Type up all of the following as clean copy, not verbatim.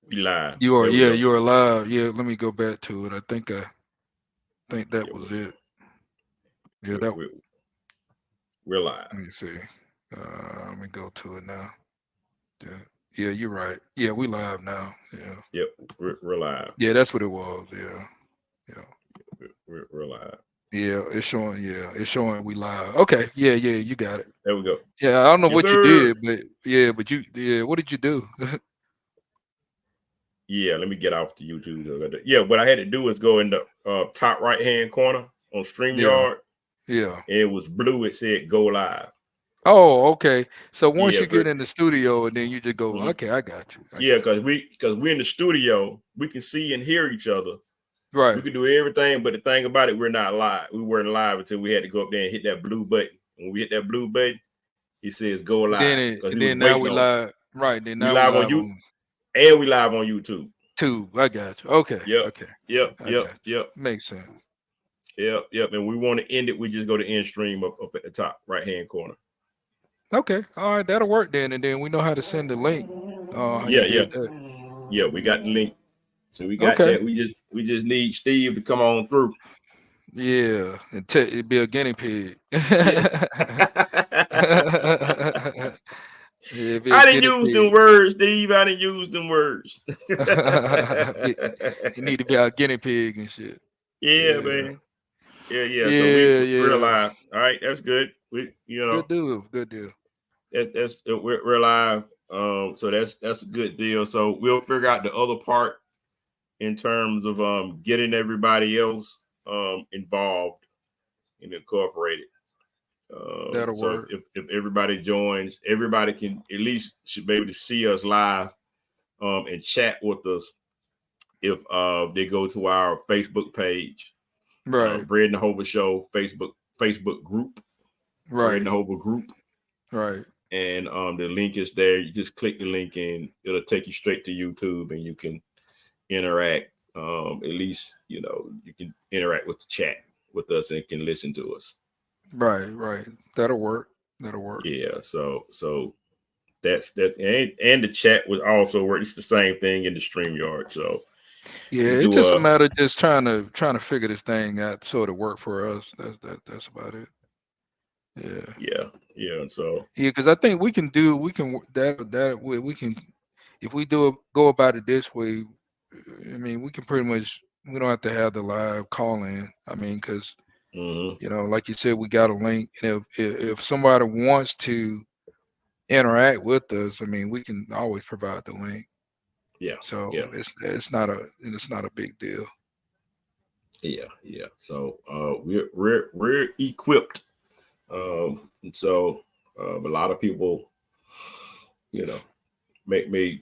We live. You are, There we yeah, go. you're alive. Yeah, let me go back to it. I think that Yeah, was it. Yeah, we, that. we, we're live. Let me see. Let me go to it now. Yeah, yeah, you're right. Yeah, we live now. Yeah, Yep, we're live. yeah, that's what it was. Yeah, yeah, We're live. yeah. It's showing. Yeah, it's showing we live. Okay. Yeah, yeah, you got it. There we go. Yeah, I don't know Yes, what you sir. did, but yeah, but yeah, what did you do? Yeah, let me get off the YouTube. Yeah, what I had to do is go in the top right hand corner on Yeah, StreamYard, yeah. and it was blue. It said go live. Oh, okay. So once Yeah, you get in the studio, and then you just go, mhm. okay, I got you. I Yeah, got because we're in the studio, we can see and hear each other. you. We Right. could do everything, but the thing about it, we're not live. We weren't live until we had to go up there and hit that blue button. When we hit that blue button, it says go live because he And was then now waiting we on us. live. Right. Then We now we live on live you, on and we live on YouTube. two. I got you. Okay. Yep, Okay. yep, I yep, got yep, you. Makes sense. yep, yep. And we want to end it. We just go to end stream up at the top right hand corner. Okay. All right. That'll work then. And then we know how to send the link. How you Yeah, yeah, did that. yeah. We got the link, so we got Okay. that. We just need Steve to come on through. Yeah. And it'd be a guinea pig. Yeah. Yeah, be a I didn't guinea use them pig. words, Steve. I didn't use them words. You need to be our guinea pig and shit. Yeah, Yeah. man. Yeah, yeah. So we Yeah. we're Yeah. live. All right, that's good. We Good deal. Good deal. that's we're live. So that's a good deal. So we'll figure out the other part in terms of getting everybody else involved and incorporated. That'll So work. if everybody joins, everybody can at least should be able to see us live and chat with us if they go to our Facebook page, Right. Bread and Hover Show Facebook group, Bread Right. and Hover group, Right. and the link is there. You just click the link and it'll take you straight to YouTube, and you can interact. At least you can interact with the chat with us and can listen to us. Right. Right. That'll work. That'll work. Yeah, so that's and the chat would also work. It's the same thing in the StreamYard. So Yeah, we it's do just a matter of just trying to figure this thing out so it work for us. That's about it. Yeah. yeah, yeah. And so Yeah, because I think we can if we go about it this way. I mean, we can pretty much we don't have to have the live call in. I mean, because mhm. like you said, we got a link, and if somebody wants to interact with us, I mean, we can always provide the link. Yeah, So yeah, it's not a big deal. yeah, yeah. So we're equipped. And so a lot of people, you know, may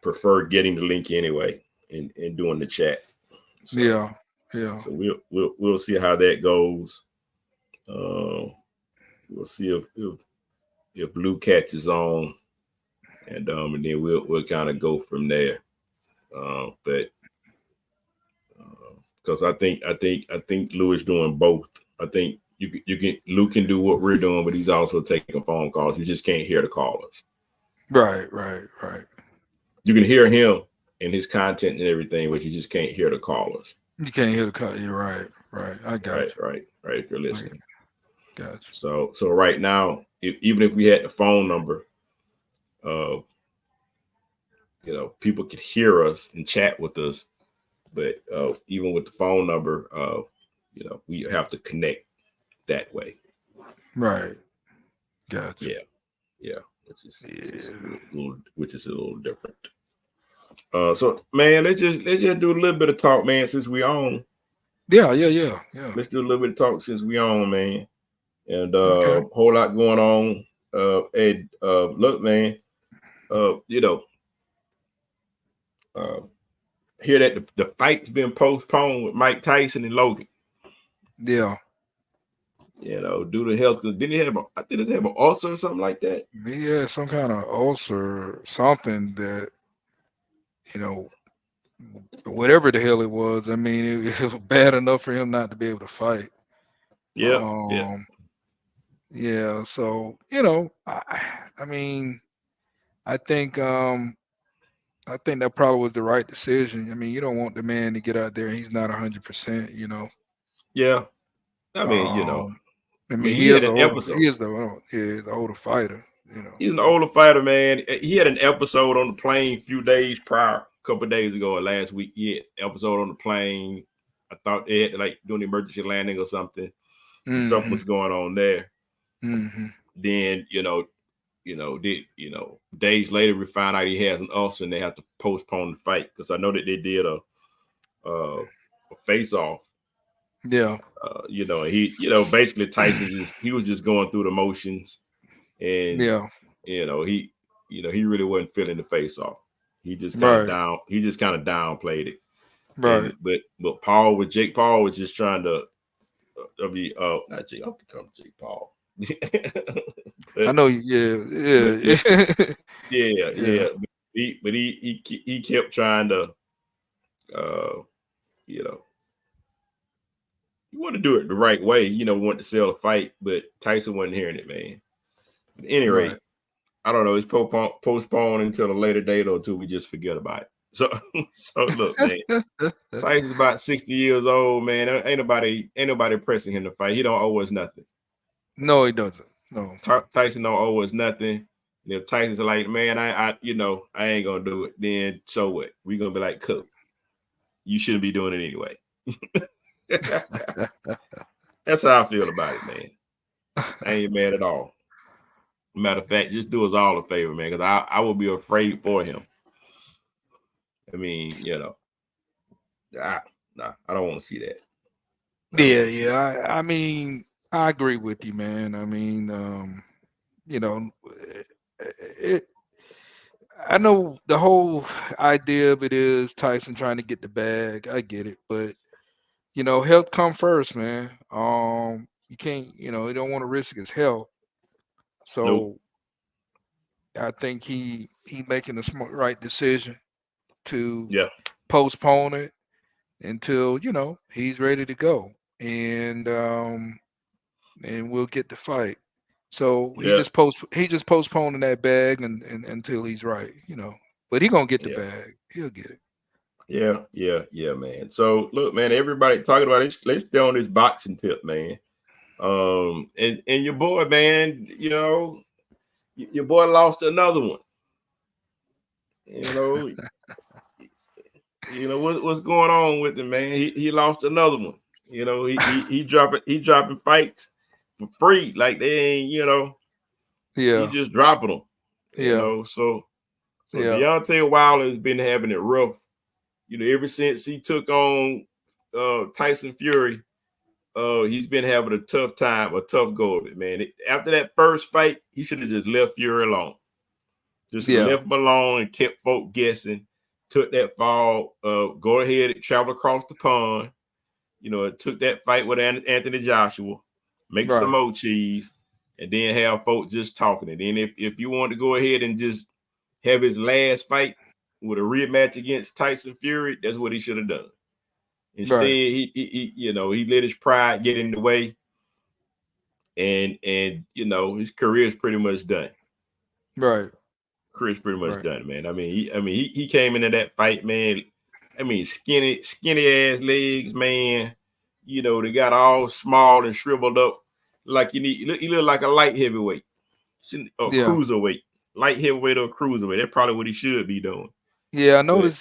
prefer getting the link anyway and doing the chat. So Yeah, yeah. so we'll see how that goes. Um, we'll see if Blue catches on, and then we'll kind of go from there. But because I think Lou is doing both. I think you can Lou can do what we're doing, but he's also taking phone calls. You just can't hear the callers. Right, right, right. You can hear him and his content and everything, but you just can't hear the callers. You can't hear the cut. You're right, right. I got Right, right, right. If you're you. I listening, got so right now, even if we had the phone number, uh, people could hear us and chat with us, but even with the phone number, we have to connect that way. you. Right, got Yeah, yeah, which is you. a little different. So man, let's just do a little bit of talk, man. Since we on, Yeah, yeah, yeah, yeah. let's do a little bit of talk since we on, man. And Okay. whole lot going on. Ed, look, man. You know, uh, hear that the fight's been postponed with Mike Tyson and Logan. Yeah, Due to health. Didn't he have I think he have an ulcer or something like that. he had some kind of ulcer, something that you know, whatever the hell it was. I mean, it was bad enough for him not to be able to fight. Yeah, yeah, Um, yeah. So I mean, I think I think that probably was the right decision. I mean, you don't want the man to get out there and he's not 100%. Yeah, I mean, Um, I I mean, mean, he had an episode. he's an older fighter. He's an So older fighter, man. He had an episode on the plane a few days prior, a couple of days ago or last week. He had an episode on the plane. I thought they had to like doing emergency landing or something, and something hmm was going on there. hmm Then days later we find out he has an ulcer and they have to postpone the fight because I know that they did a face off. Yeah, Basically Tyson he was just going through the motions, and yeah, you know he he really wasn't feeling the face off. right, He just kind of downplayed it. right. And but Jake Paul was just trying to be not Jake, I'll become Jake Paul. I but know. but Yeah, yeah, yeah, yeah. He kept trying to uh you know you want to do it the right way, want to sell a fight, but Tyson wasn't hearing it, man. At any right. rate, I don't know. It's postponed until a later date or two. We just forget about it. So, so look, man. Tyson's about 60 years old, man. Ain't nobody pressing him to fight. He don't owe us nothing. No, he doesn't. No. Tyson don't owe us nothing. And if Tyson's like, man, I ain't gonna do it, then so what? We gonna be like, cool. You shouldn't be doing it anyway. That's how I feel about it, man. I ain't mad at all. Matter of fact, just do us all a favor, man, because I would be afraid for him. I mean, I don't want to see that. I don't Yeah, want to see yeah. that. I mean, I agree with you, man. I mean, you know, it, I know the whole idea of it is Tyson trying to get the bag. I get it, but health come first, man. You can't, you don't want to risk his health. Nope. So I think he making the smart right decision to Yeah. postpone it until he's ready to go, and we'll get the fight. So Yeah. he just postponing that bag and until he's right, But he gonna get the Yeah. bag. He'll get it. Yeah, man. So look, man, everybody talking about it. Let's stay on this boxing tip, man. And your boy, man, your boy lost another one. You know, what's going on with him, man? He lost another one. He dropping fights for free, like they ain't, he Yeah, just dropping them. yeah, So yeah, Deontay Wilder has been having it rough. Ever since he took on Tyson Fury, he's been having a tough time, a tough go of it, man. After that first fight, he should have just left Fury alone. Just yeah. left him alone and kept folk guessing. Took that fall, go ahead and travel across the pond. Took that fight with Anthony Joshua, make some Right, more cheese, and then have folk just talking. And then if you want to go ahead and just have his last fight with a rematch against Tyson Fury, that's what he should have done. Instead, right, he let his pride get in the way, and his career is pretty much done. right, Career's pretty much right. done, man. He came into that fight, man. Skinny ass legs, man. They got all small and shriveled up, like he look like a light heavyweight, or Yeah, cruiserweight, light heavyweight or cruiserweight. That's probably what he should be doing. yeah. But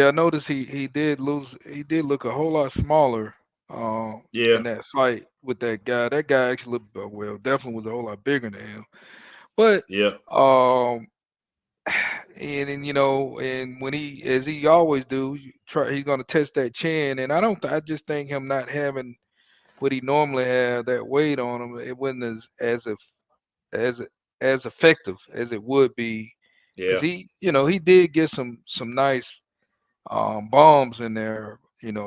I noticed he did lose. He did look a whole lot smaller. yeah, In that fight with that guy. That guy actually looked well, definitely was a whole lot bigger than him. But yeah, um, and and when as he always do, he's gonna test that chin. And I just think him not having what he normally have, that weight on him, it wasn't as as effective as it would be, because yeah, he did get some nice bombs in there,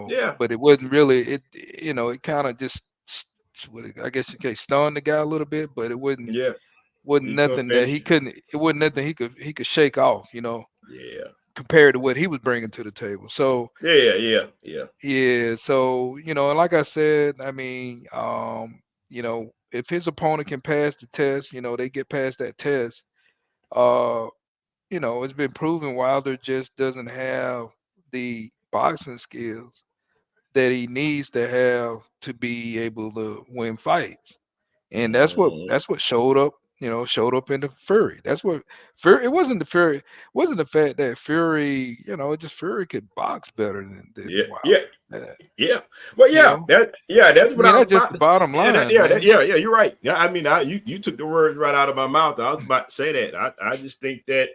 yeah, but it wasn't really it kind of just I guess you could stun the guy a little bit, but it yeah. wasn't He took nothing that that he shit. couldn't it wasn't nothing he could shake off, Yeah, compared to what he was bringing to the table. So yeah. yeah, so and like I said, I mean, if his opponent can pass the test, they get past that test. Uh, it's been proven Wilder just doesn't have the boxing skills that he needs to have to be able to win fights. And Mhm. that's what showed up, showed up in the Fury. That's what Fury. It wasn't the Fury. It wasn't the fact that Fury, just Fury could box better than Yeah, yeah, Wilder. yeah. Well, You yeah, know, that's I what mean I was that's just about the to say. bottom Yeah, line, man. yeah. You're right. Yeah, I mean, you took the words right out of my mouth. I was about to say that. I just think that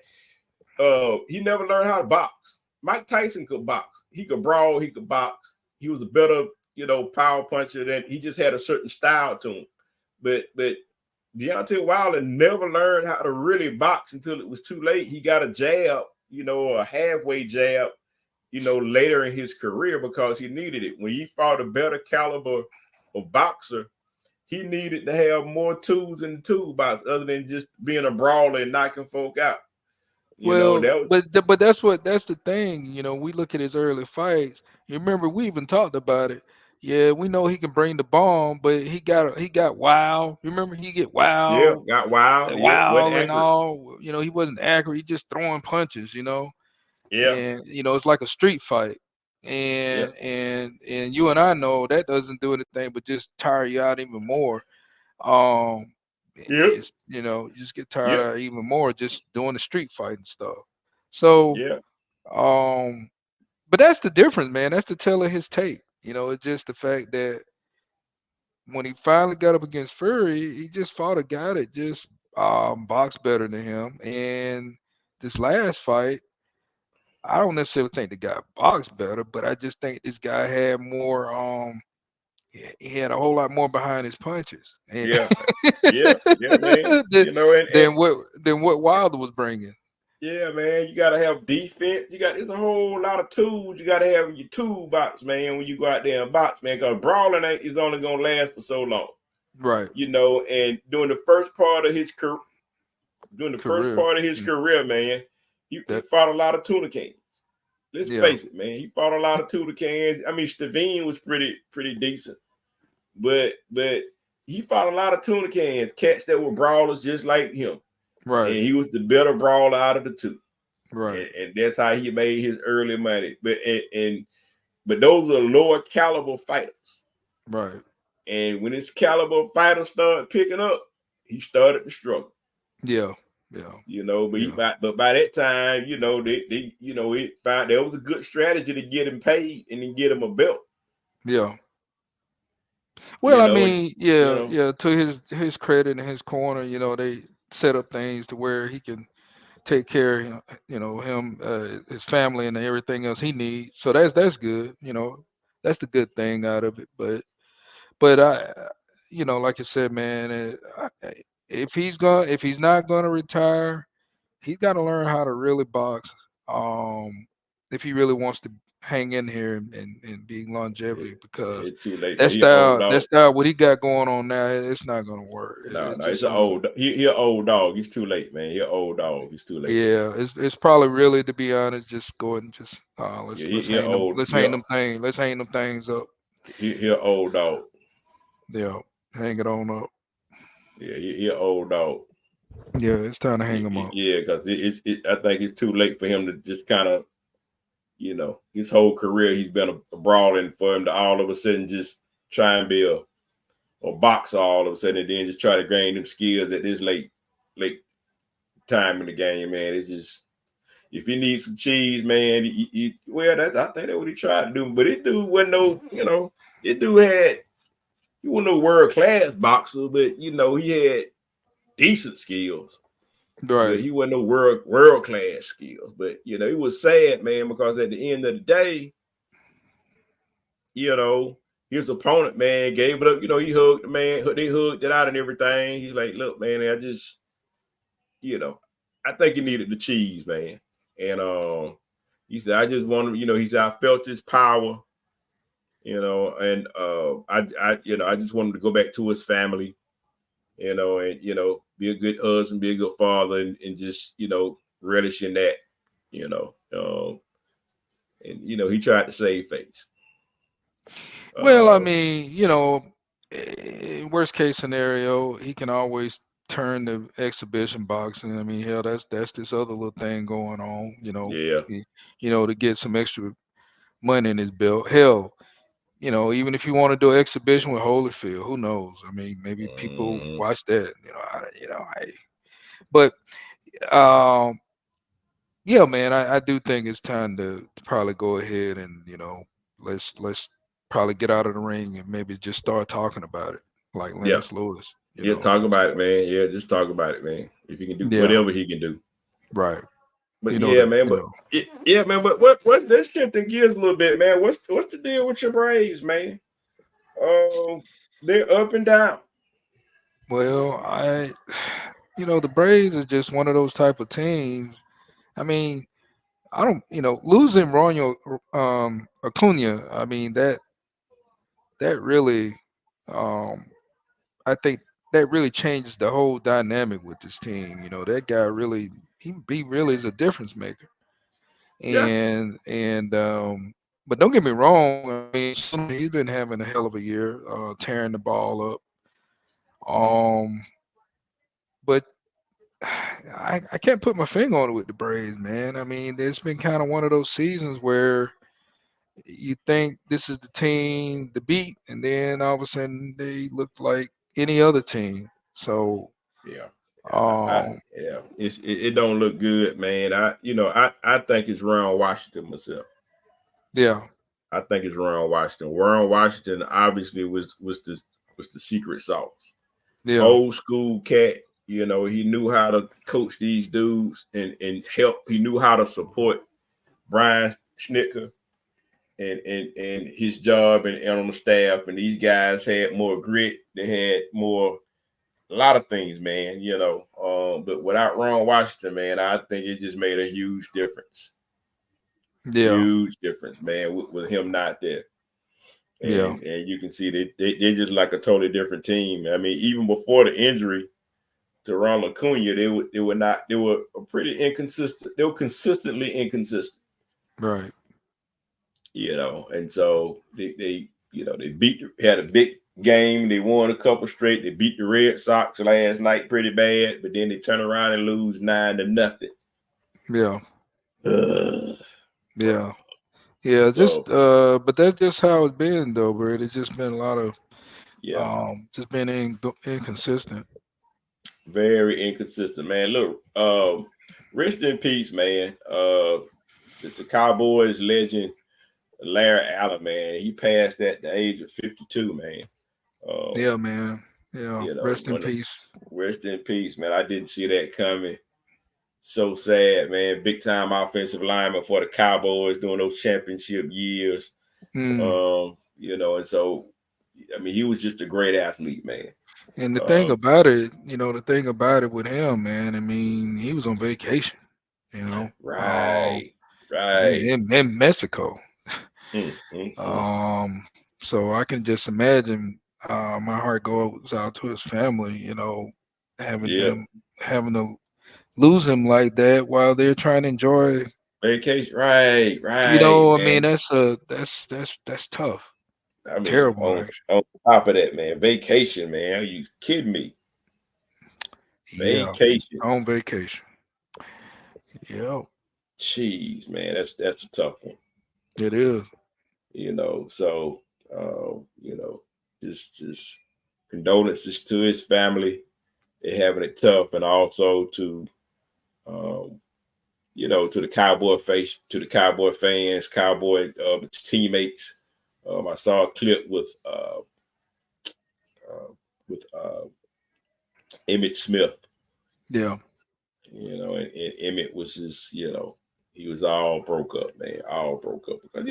he never learned how to box. Mike Tyson could box. He could brawl. He could box. He was a better, power puncher than he just had a certain style to him. But Deontay Wilder never learned how to really box until it was too late. He got a jab, a halfway jab, later in his career because he needed it. When he fought a better caliber of boxer, he needed to have more tools in the toolbox other than just being a brawler and knocking folk out. Well, That was but that's the thing. We look at his early fights. You remember we even talked about it. Yeah, we know he can bring the bomb, but he got wild. You remember he get yeah, wild, got wild. Yeah, wasn't wild and accurate. all. He wasn't accurate. He just throwing punches. Yeah, And it's like a street fight. yeah, And you and I know that doesn't do anything but just tire you out even more. Um, yeah, you just get tired yeah, out even more just doing the street fighting stuff. So, yeah, um, but that's the difference, man. That's the tell of his tape. It's just the fact that when he finally got up against Fury, he just fought a guy that just boxed better than him. And this last fight, I don't necessarily think the guy boxed better, but I just think this guy had more. He had a whole lot more behind his punches, and yeah, yeah, man. than, And than what Wilder was bringing. yeah, man, you gotta have defense. It's a whole lot of tools. You gotta have in your toolbox, man, when you go out there and box, man, because brawling is only gonna last for so long. Right. And during the first Career. part of his career, man, he That. fought a lot of tuna cans. Let's Yeah. face it, man. He fought a lot of tuna cans. I mean, Stavine was pretty decent, but he fought a lot of tuna cans, cats that were brawlers just like him, and Right. he was the better brawler out of the two, Right. and that's how he made his early money. But those are lower caliber fighters, Right. and when his caliber fighters started picking up, he started to struggle. Yeah. Yeah. Yeah. But by that time, it found there was a good strategy to get him paid and then get him a belt. Yeah. Well, You I know, and, mean, you yeah, know, yeah. To his credit and his corner, they set up things to where he can take care of him, his family and everything else he needs. So that's good. That's the good thing out of it. But like I said, man, if he's not gonna retire, he's got to learn how to really box. Um, if he really wants to hang in here and be longevity, because it's too late, man. He an old that dog. style, what he got going on now, it's not gonna work. No, It no, it's just an ain't. old. He an old dog. He's too late, man. He an old dog. He's too late. Yeah, it's probably really, to be honest, just go ahead and just Yeah, let's he an hang them old. Yeah, let's hang them things up. he an old dog. Yeah, hang it on up. Yeah, he an old dog. Yeah, it's time to hang them up. Yeah, because I think it's too late for him to just kind of, his whole career he's been a brawler, and for him to all of a sudden just try and be a boxer all of a sudden, and then just try to gain them skills at this late time in the game, man. It's just, if he needs some cheese, man, I think that's what he tried to do. But this dude wasn't no, this dude he wasn't no world class boxer, but he had decent skills. But Right, he wasn't no world class skills. But it was sad, man, because at the end of the day, you know, his opponent, man, gave it up. He hugged the man, they hugged it out and everything. He's like, look, man, you know, I think he needed the cheese, man. And he said, I just wanted, he said, I felt his power, and I just wanted to go back to his family, and be a good husband, be a good father, and just, relish in that, you know. And he tried to save face. well, I Uh mean, worst case scenario, he can always turn to exhibition boxing. I mean, hell, that's this other little thing going on. Yeah. To get some extra money in his belt. Hell, even if you want to do an exhibition with Holyfield, who knows? I mean, maybe people Mhm. watch that. But um, yeah, man, I do think it's time to probably go ahead and let's probably get out of the ring and maybe just start talking about it, like Yeah. Lennox Lewis. Yeah. Talk about it, man. Yeah. Just talk about it, man. If he can do Yeah, whatever he can do. right. But You know yeah, that. man. But yeah, man. But what's that shifting gears a little bit, man? What's the deal with your Braves, man? They're up and down. Well, the Braves are just one of those type of teams. I mean, I don't, losing Ronald Acuna. I mean that really, um, I think that really changes the whole dynamic with this team. That guy really, he really is a difference maker. Yeah. But don't get me wrong. I mean, Schuster, he's been having a hell of a year, tearing the ball up. Um, but I can't put my finger on it with the Braves, man. I mean, there's been kind of one of those seasons where you think this is the team to beat, and then all of a sudden they look like any other team. So, Yeah. um, Yeah. It don't look good, man. I think it's Ron Washington myself. yeah, I think it's Ron Washington. Ron Washington obviously was the secret sauce. yeah, Old school cat. He knew how to coach these dudes and help. He knew how to support Brian Schnicker and his job and on the staff. And these guys had more grit. They had more a lot of things, man. But without Ron Washington, man, I think it just made a huge difference. yeah, Huge difference, man, with him not there. yeah, And you can see they just like a totally different team. I mean, even before the injury to Ronald Acuna, they were pretty inconsistent. They were consistently inconsistent, right, and so they had a big game. They won a couple straight. They beat the Red Sox last night pretty bad, but then they turn around and lose 9-0. yeah, Bro. yeah, yeah. So But that's just how it's been, though, bro. It's just been a lot of yeah, just been inconsistent. very inconsistent, man. Look, rest in peace, man. The Cowboys legend Larry Allen, man. He passed at the age of 52, man. Um, Yeah, man. Yeah. Rest in when peace. rest in peace, man. I didn't see that coming. So sad, man. Big time offensive lineman for the Cowboys during those championship years. Mm. And so I mean, he was just a great athlete, man. And Um, the thing about it with him, man, I mean, he was on vacation, you know, um, right, right. in Mexico. Mm, mm, mm. Um, so I can just imagine my heart goes out to his family, having Yeah, him having to lose him like that while they're trying to enjoy. vacation. Right, right, I mean, man. that's tough. I mean, Terrible, on actually. on top of that, man, vacation, man. Are you kidding me? Yeah, Vacation. on vacation. Yeah, Jeez, man, that's a tough one. it is. So just condolences to his family. They're having it tough, and also um, to the Cowboy fans, Cowboy teammates. I saw a clip uh, with Emmett Smith, Yeah, and Emmett was just, he was all broke up, man, all broke up because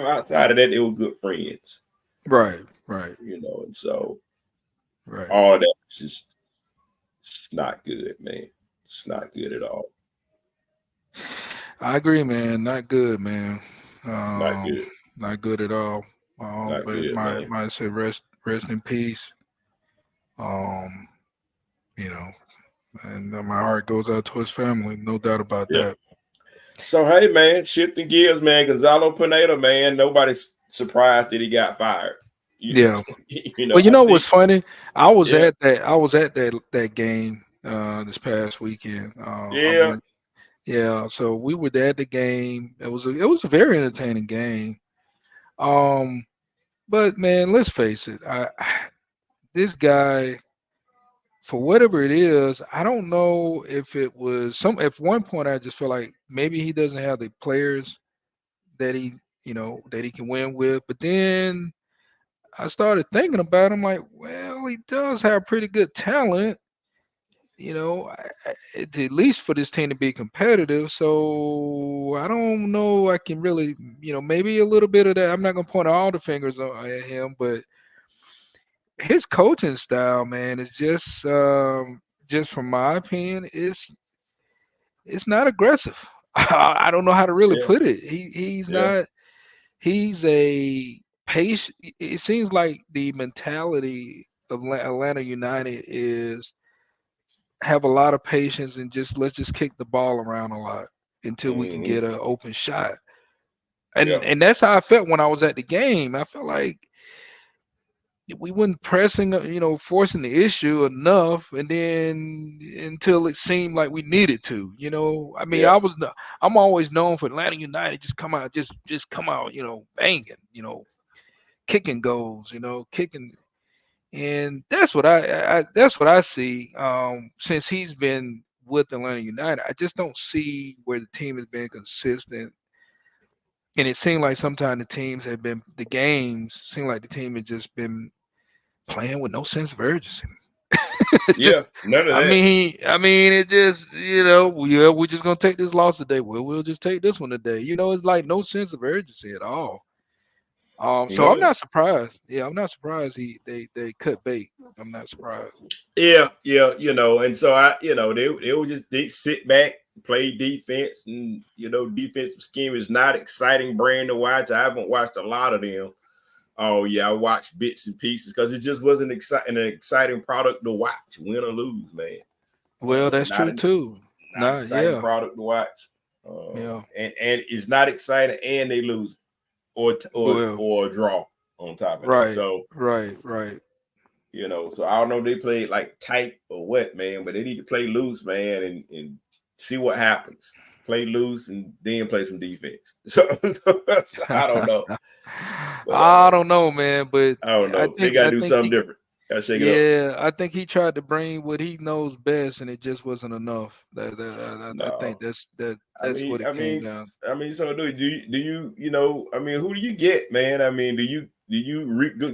outside of that they were good friends, right, right, and so right. all that was just it's not good, man. It's not good at all. I agree, man. Not good, man. Not Um, good. not good at all. Not But good, my man. my say rest in peace. Um, you know, and my heart goes out to his family, no doubt about Yeah. that. So hey, man, shifting gears, man. Gonzalo Pineda, man. Nobody's surprised that he got fired. You Yeah. you know, Well, you I know think what's funny? yeah, I was at that game this past weekend. I yeah, went. Yeah, so we were there at the game. It was a very entertaining game. Um, but man, let's face it. This guy, for whatever it is, I don't know if it was some. At one point, I just feel like maybe he doesn't have the players that that he can win with. But then I started thinking about him, like, well, he does have pretty good talent. At least for this team to be competitive. So I don't know. I can really, maybe a little bit of that. I'm not gonna point all the fingers at him, but his coaching style, man, is just from my opinion, it's not aggressive. I don't know how to really yeah, put it. He's yeah. not. He's a patient. It seems like the mentality of Atlanta United is have a lot of patience and just let's just kick the ball around a lot until we can Hmm. get an open shot. Yeah, And that's how I felt when I was at the game. I felt like we weren't pressing, forcing the issue enough, and then until it seemed like we needed to. I mean, yeah. I'm always known for Atlanta United just come out, just come out, banging, kicking goals, kicking. And that's what I see. Since he's been with Atlanta United, I just don't see where the team has been consistent. And it seemed like sometimes the games seem like the team has just been playing with no sense of urgency. Yeah, none of that. I mean, it just we're just gonna take this loss today. Well, we'll just take this one today. It's like no sense of urgency at all. You So I'm know, not surprised. Yeah, I'm not surprised they cut bait. I'm not surprised. yeah, yeah, and so they would just sit back, play defense, and defensive scheme is not exciting brand to watch. I haven't watched a lot of them. Oh yeah, I watched bits and pieces because it just wasn't an exciting product to watch, win or lose, man. Well, that's Not true an too. not Nah, exciting yeah, product to watch, yeah. and it's not exciting, and they lose Well, or a draw on top of that. right, So right. so I don't know if they played like tight or what, man, but they need to play loose, man, and see what happens. Play loose and then play some defense. So I don't know, but I don't know, man, but I don't I know. They think got to I do think something he, different. Got to shake it up. yeah, I think he tried to bring what he knows best, and it just wasn't enough. I think No, that's what it I came mean, down. So I mean, who do you get, man? I mean, do you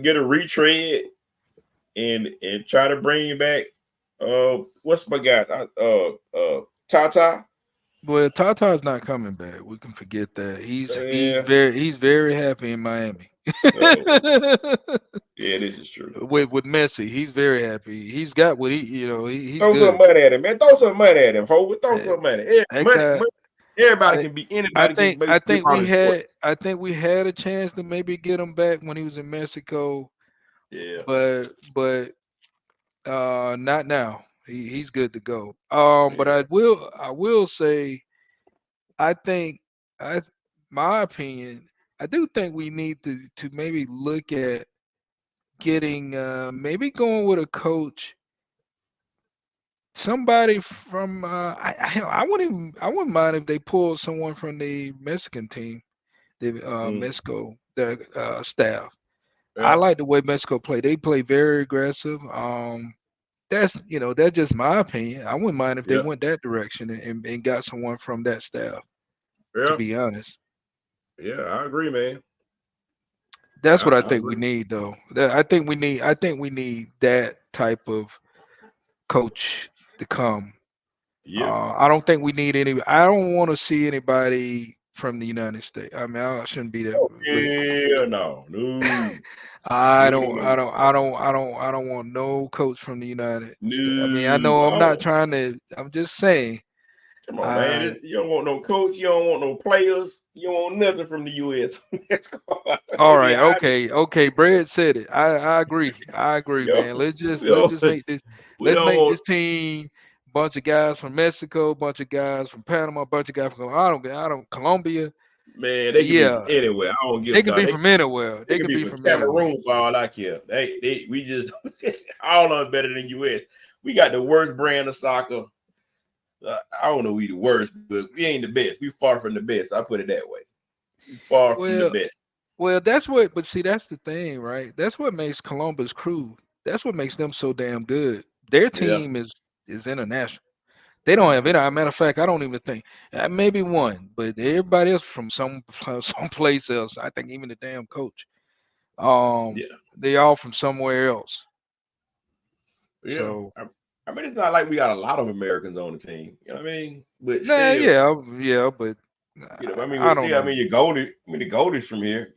get a retread and try to bring him back? What's my guy? Tata. Well, Tata's not coming back. We can forget that. Yeah. He's very happy in Miami. Oh, yeah, this is true. With Messi, he's very happy. He's got what he's Throw some good. money at him, man. Throw some money at him, Ho. Throw That, some money. Yeah, that money, guy, money. Everybody I, can be. Anybody can be part of sports. I think we had a chance to maybe get him back when he was in Mexico, Yeah. but not now. He's good to go. But Yeah. I will say I think I my opinion, I do think we need to maybe look at getting maybe going with a coach, somebody from I wouldn't mind if they pulled someone from the Mexican team, the Mm, Mexico the staff. I yeah. like the way Mexico play. They play very aggressive. That's just my opinion. I wouldn't mind if they Yeah. went that direction and got someone from that staff, to Yeah. be honest. Yeah. I agree, man. That's what I I think we agree. need, though. I think we need that type of coach to come. Yeah. I don't think we need any. I don't want to see anybody from the United States. I mean, I shouldn't be that Oh, really. yeah. No. No. I No. don't. No. I don't want no coach from the United States. I mean, I No. know I'm not Oh, trying to. I'm just saying. come on, man. I You don't want no coach. You don't want no players. You don't want nothing from the U.S. All Maybe right. I. Okay. Brad said it. I agree. I agree, Yo, man. we Let's don't, just make this. we Let's don't make want. this team. Bunch of guys from Mexico, bunch of guys from Panama, bunch of guys from I don't Colombia. Man, they could be from Yeah, anywhere. I don't give they a can damn. be from anywhere. They They could can be be from from anywhere. Cameroon for all I care. We just all of them better than US. We got the worst brand of soccer. I don't know we the worst, but we ain't the best. We far from the best. I put it that way. We far from the Well, best. well, that's what. But see, that's the thing, right? That's what makes Columbus Crew. That's what makes them so damn good. Their Yeah. team is international. They don't have Mm-hmm. any. As a matter of fact, I don't even think maybe one, but everybody else from someplace else. I think even the damn coach. Yeah. They all from somewhere else. Yeah. So I mean, it's not like we got a lot of Americans on the team. You know what I mean? But nah, still, yeah, but I mean, I don't I know. mean, the Goldies from here.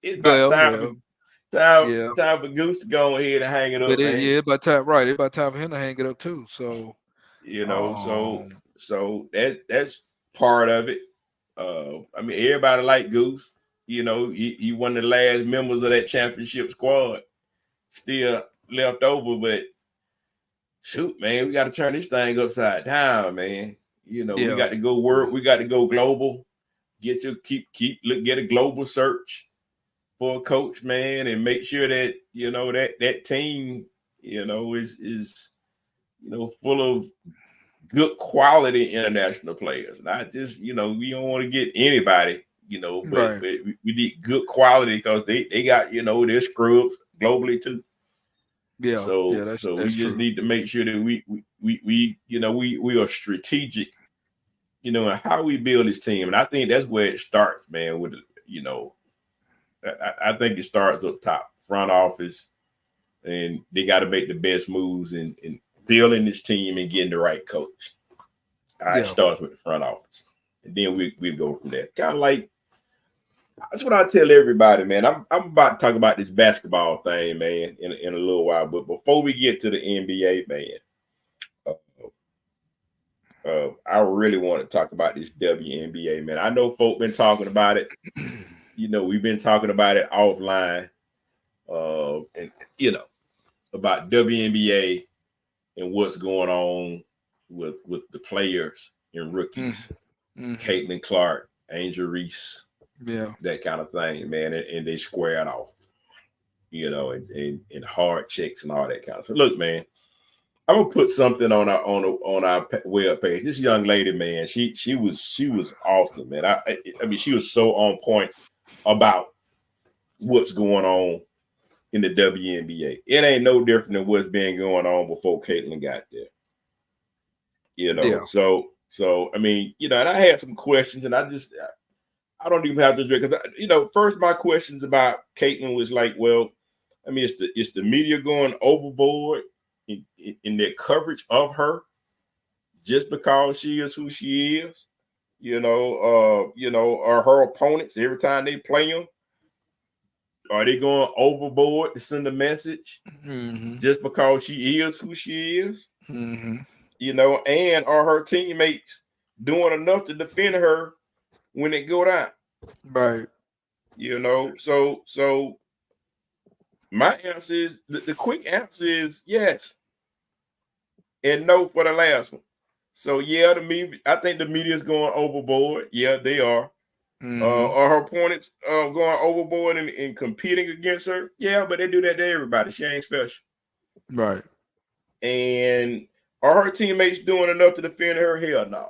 It's about Well, yeah, time for Goose to go ahead and hang it but up, man. by time right, it's about time for him to hang it up too. So So um, that's part of it. I mean, everybody like Goose. He one of the last members of that championship squad, still left over. But shoot, man, we got to turn this thing upside down, man. We yeah, got to go work. We got to go global. Get a global search for a coach, man, and make sure that that team, is full of good quality international players. Not just, we don't want to get anybody, but right, we need good quality because they got, their scrubs globally too. yeah, So we that's just true. need to make sure that we are strategic, in how we build this team. And I think that's where it starts, man, with I think it starts up top, front office, and they got to make the best moves in building this team and getting the right coach. It Yeah, starts with the front office, and then we go from there. Kind of like that's what I tell everybody, man. I'm about to talk about this basketball thing, man, in a little while. But before we get to the NBA, man, I really want to talk about this WNBA, man. I know folk been talking about it. We've been talking about it offline, and about WNBA and what's going on with the players and rookies, mm-hmm. Caitlin Clark, Angel Reese, Yeah, that kind of thing, man, and they squared off, and hard checks and all that kind of stuff. Look, man, I'm gonna put something on our web page. This young lady, man, she was awesome, man. I mean, she was so on point about what's going on in the WNBA. It ain't no different than what's been going on before Caitlin got there. yeah, So I mean, and I had some questions, and I don't even have to drink because first my questions about Caitlin was like, well, I mean, it's the media going overboard in their coverage of her just because she is who she is, or her opponents every time they play them. Are they going overboard to send a message mm-hmm. just because she is who she is? Mm-hmm. And are her teammates doing enough to defend her when it go down? Right, So my answer is the quick answer is yes and no for the last one. So yeah, I think the media is going overboard. Yeah, they are. mm-hmm. Are her opponents going overboard and competing against her? Yeah, but they do that to everybody. She ain't special. Right, And are her teammates doing enough to defend her? Hell no.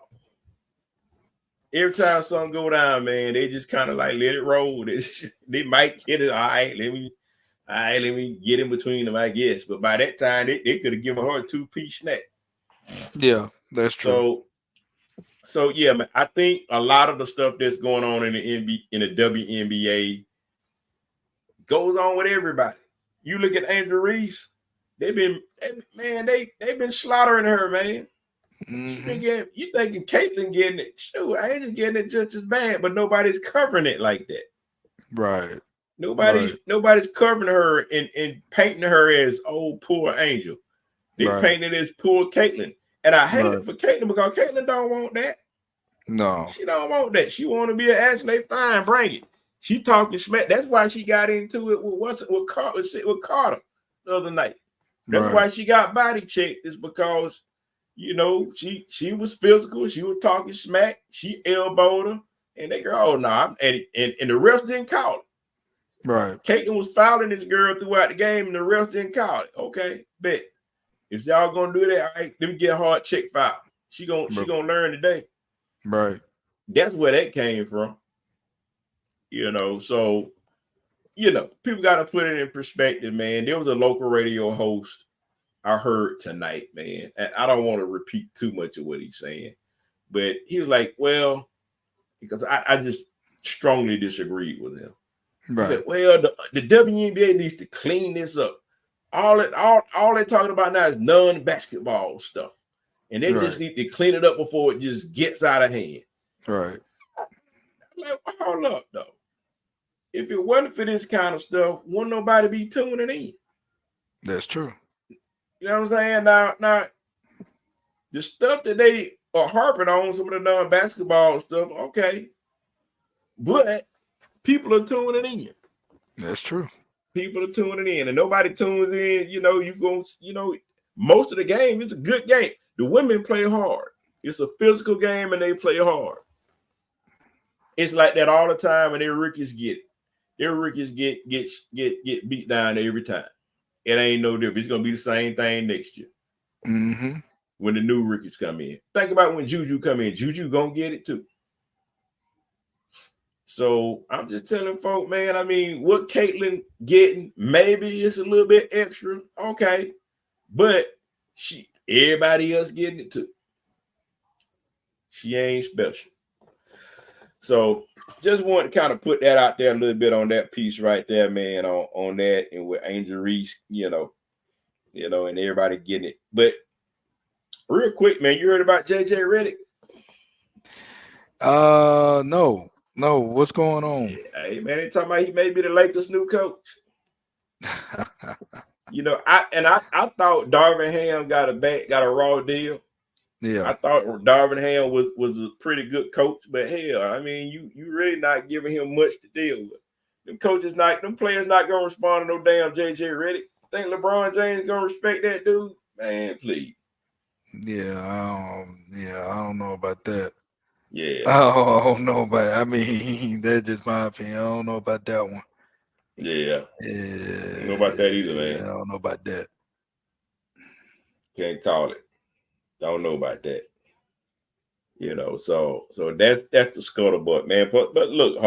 Every time something go down, man, they just kind of like let it roll. They might get it. All right, let me get in between them, I guess. But by that time, they could have given her a 2-piece snack. yeah, that's true. So yeah, man, I think a lot of the stuff that's going on in the WNBA goes on with everybody. You look at Angel Reese, they've been slaughtering her, man. She been Mm-hmm. getting, you thinking Caitlin getting it. Shoot, Angel getting it just as bad, but nobody's covering it like that. Right, right, Nobody's covering her and painting her as poor Angel. They right, painted as poor Caitlin. And I hate right. it for Caitlin because Caitlin don't want that. No, She don't want that. She want to be an athlete. Fine, bring it. She talking smack. That's why she got into it with Carter the other night. That's right, why she got body checked. Is because she was physical. She was talking smack. She elbowed her, And they go, oh no, and the refs didn't call it. Right. Caitlin was fouling this girl throughout the game, and the refs didn't call it. Okay, bet. If y'all gonna do that, all right, let me get a hard check foul. She gonna learn today. Right. That's where that came from. So people got to put it in perspective, man. There was a local radio host I heard tonight, man, and I don't want to repeat too much of what he's saying, but he was like, well, because I just strongly disagreed with him. He Right. said, well, the WNBA needs to clean this up. All they're talking about now is non-basketball stuff. And they just Right. need to clean it up before it just gets out of hand. Right. Like, hold up, though. If it wasn't for this kind of stuff, wouldn't nobody be tuning in. That's true. You know what I'm saying? Now, the stuff that they are harping on, some of the non-basketball stuff, okay. But people are tuning in. That's true. People are tuning in, and nobody tunes in. Most of the game, it's a good game. The women play hard. It's a physical game, and they play hard. It's like that all the time, and their rookies get it. Their rookies get beat down every time. It ain't no different. It's gonna be the same thing next year. Mm-hmm. When the new rookies come in. Think about when Juju come in. Juju gonna get it too. So I'm just telling folk, man, I mean, what Caitlin getting, maybe it's a little bit extra. Okay. But everybody else getting it too. She ain't special. So just want to kind of put that out there a little bit on that piece right there, man, on that, and with Angel Reese, and everybody getting it. But real quick, man, you heard about JJ Redick? No. What's going on? Hey, man, they talking about he may be the Lakers' new coach. I thought Darvin Ham got a raw deal. Yeah. I thought Darvin Ham was a pretty good coach, but hell, I mean, you really not giving him much to deal with. Them players not gonna respond to no damn JJ Redick. Think LeBron James gonna respect that dude? Man, please. Yeah, I don't know about that. Yeah. I don't know about. I mean, that's just my opinion. I don't know about that one. Yeah. Yeah. I don't know about that either, man. I don't know about that. Can't call it. Don't know about that. So that's the scuttlebutt, man. But look,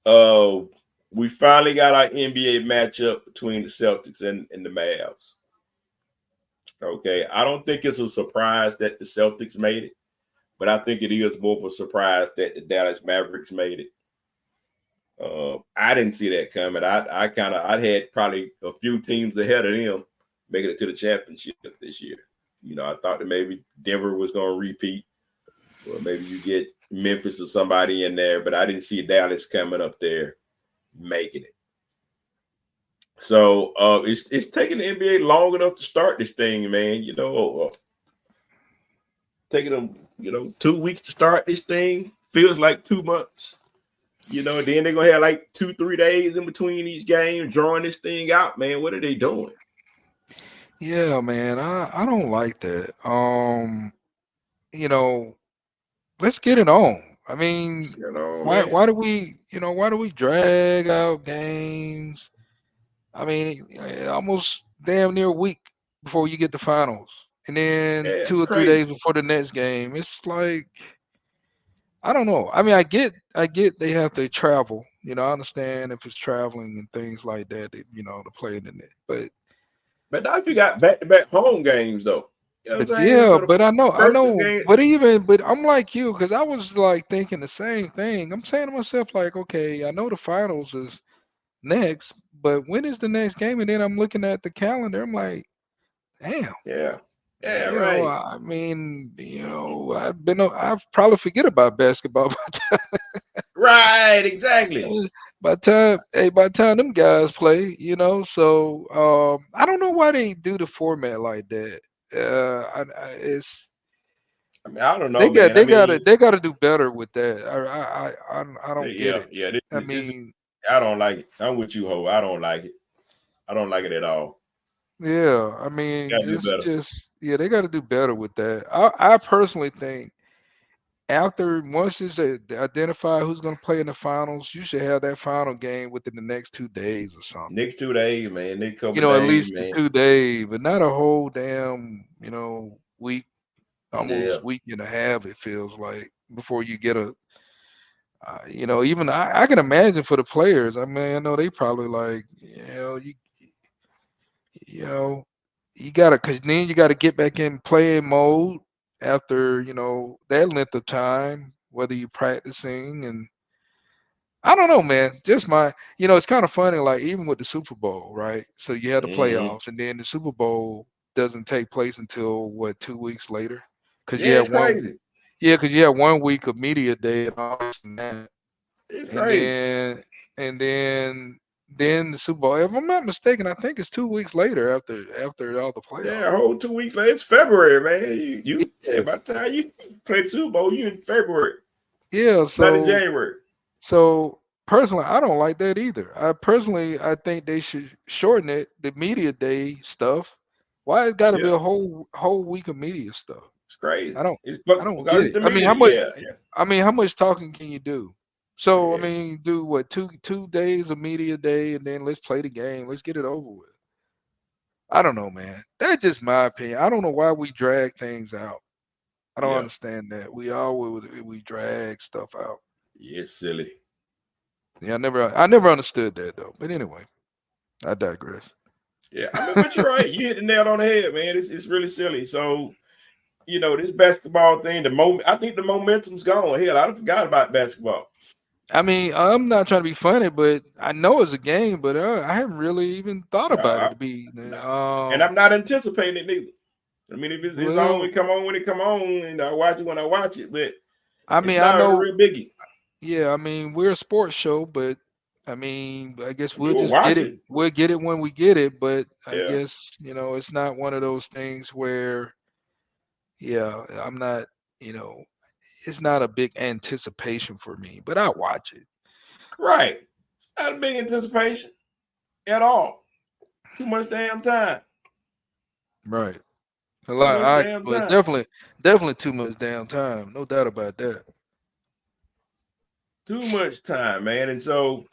Hover. We finally got our NBA matchup between the Celtics and the Mavs. Okay. I don't think it's a surprise that the Celtics made it, but I think it is more of a surprise that the Dallas Mavericks made it. I didn't see that coming. I had probably a few teams ahead of them making it to the championship this year. I thought that maybe Denver was going to repeat, or maybe you get Memphis or somebody in there, but I didn't see Dallas coming up there making it. So it's taking the NBA long enough to start this thing, man. Taking them 2 weeks to start this thing feels like 2 months. Then they're gonna have like 2-3 days in between each game, drawing this thing out, man. What are they doing? Yeah, man, I don't like that. Let's get it on. I mean, why do we drag out games? I mean, almost damn near a week before you get the finals, and then 2 it's or 3 crazy. days before the next game. It's like, I don't know. I mean, I get they have to travel. I understand if it's traveling and things like that, to play in it. But now you got back-to-back home games, though. You know what But I'm saying? yeah, So the but I first two know. games, But I'm like you, because I was like thinking the same thing. I'm saying to myself, like, okay, I know the finals is next, but when is the next game? And then I'm looking at the calendar. I'm like, damn. yeah, right, I mean, I've probably forget about basketball right, exactly. by the time them guys play, So I don't know why they do the format like that. It's I mean, I don't know, man. I mean, they got to do better with that. I don't get it. yeah. I This mean, I don't like it. I'm with you, Ho. I don't like it. I don't like it at all. yeah, I mean, Gotta do it's better. just, yeah, they got to do better with that. I personally think after once it's identified who's going to play in the finals, you should have that final game within the next 2 days or something. Next 2 days, man. Next You couple know, at days, least the man. 2 days, but not a whole damn, week, Yeah. almost week and a half. It feels like before you get even I can imagine for the players. I mean, I know they probably like, you know, you gotta, cause then you gotta get back in playing mode after that length of time, whether you're practicing and I don't know, man. Just it's kind of funny. Like even with the Super Bowl, right? So you had the Hmm. playoffs, and then the Super Bowl doesn't take place until what 2 weeks later, because Yeah, it's crazy. because you had 1 week of media day and all this and that, It's and crazy. then the Super Bowl. If I'm not mistaken, I think it's 2 weeks later after all the Yeah, a playoffs. whole 2 weeks later. It's February, man. Yeah, By the time you play the Super Bowl, you in February, yeah. not in January. So personally, I don't like that either. I think they should shorten it, the media day stuff. Why it got to be Yeah, a whole week of media stuff? it's crazy. I don't It's I but don't because get it's it. the media. Yeah, yeah, How much talking can you do? So I yeah. mean, do what two days of media day and then let's play the game. Let's get it over with. I don't know, man. That's just my opinion. I don't know why we drag things out. I don't Yeah. understand that. We drag stuff out. Yeah, it's silly. Yeah, I never understood that though. But anyway, I digress. Yeah, I mean, but you're right. You hit the nail on the head, man. It's really silly. So this basketball thing, the moment I think the momentum's gone. Hell, I forgot about basketball. I mean, I'm not trying to be funny, but I know it's a game, but I haven't really even thought No, about it to be. no, and I'm not anticipating it neither. I mean, if it's on, Well, it come on when it come on, and I watch it when I watch it. But I it's mean, I not a know, real biggie. yeah, I mean, we're a sports show, but I mean, I guess we'll You will just get watch it. it. We'll get it when we get it, but I Yeah, guess, it's not one of those things where, yeah, I'm not, you know, it's not a big anticipation for me, but I watch it. right. It's not a big anticipation at all. Too much damn time. Right. A Too lot. much damn Well, time. definitely too much damn time. No doubt about that. Too much time, man. And so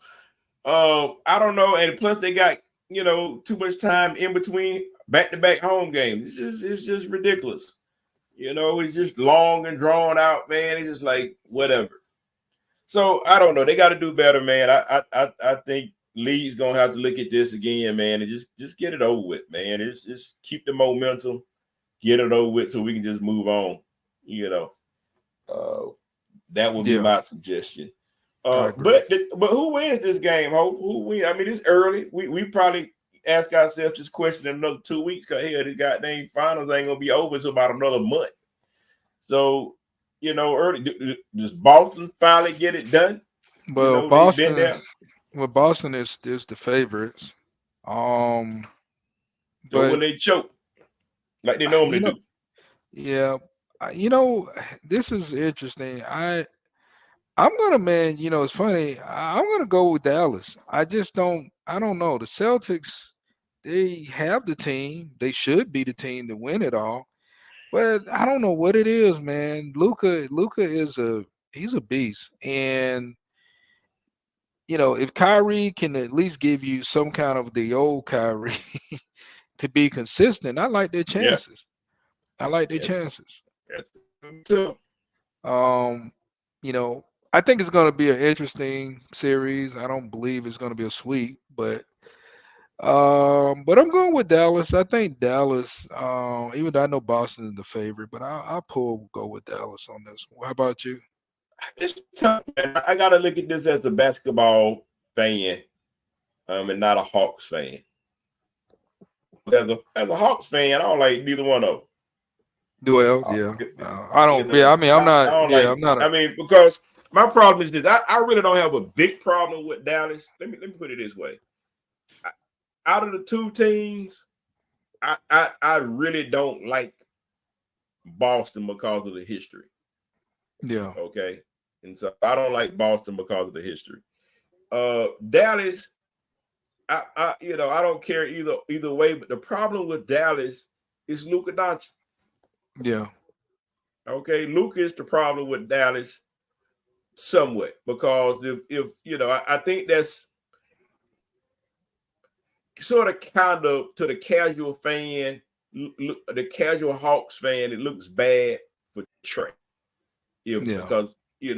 I don't know. And plus they got, too much time in between back to back home games. It's just ridiculous. It's just long and drawn out, man. It's just like whatever. So I don't know. They got to do better, man. I think Lee's gonna have to look at this again, man, and just get it over with, man. It's just keep the momentum, get it over with, so we can just move on. You know, uh, that would be Yeah, my suggestion. I agree. But who wins this game? Hope who wins? I mean, it's early. We probably ask ourselves this question in another 2 weeks. Cause hell, this goddamn finals ain't gonna be over until about another month. So early. Does Boston finally get it done? Well, They've been there. Boston is the favorites. Um, So when but they choke, like they uh, you normally know, do. yeah, you know, this is interesting. I'm gonna, man. It's funny. I'm gonna go with Dallas. I just don't. I don't know. The Celtics, they have the team. They should be the team to win it all. But I don't know what it is, man. Luca is he's a beast, and if Kyrie can at least give you some kind of the old Kyrie to be consistent, I like their Yeah. chances. I like their Yes. chances. That's too. Um, I think it's going to be an interesting series. I don't believe it's going to be a sweep, but I'm going with Dallas. I think Dallas, even though I know Boston is the favorite, but I'll go with Dallas on this one. How about you? It's tough, man. I gotta look at this as a basketball fan, and not a Hawks fan. As a Hawks fan, I don't like neither one of Well, them. yeah. I don't. Yeah, I mean, I'm I not. don't Yeah, like. I'm not a. I mean, because my problem is this: I really don't have a big problem with Dallas. Let me put it this way: out of the two teams, I really don't like Boston because of the history. Yeah, Okay, and so I don't like Boston because of the history. Dallas, I don't care either way. But the problem with Dallas is Luka Doncic. yeah, Okay, Luka is the problem with Dallas somewhat because if you know, I think that's sort of kind of to the casual fan, the casual Hawks fan, it looks bad for Trey. If Yeah. because if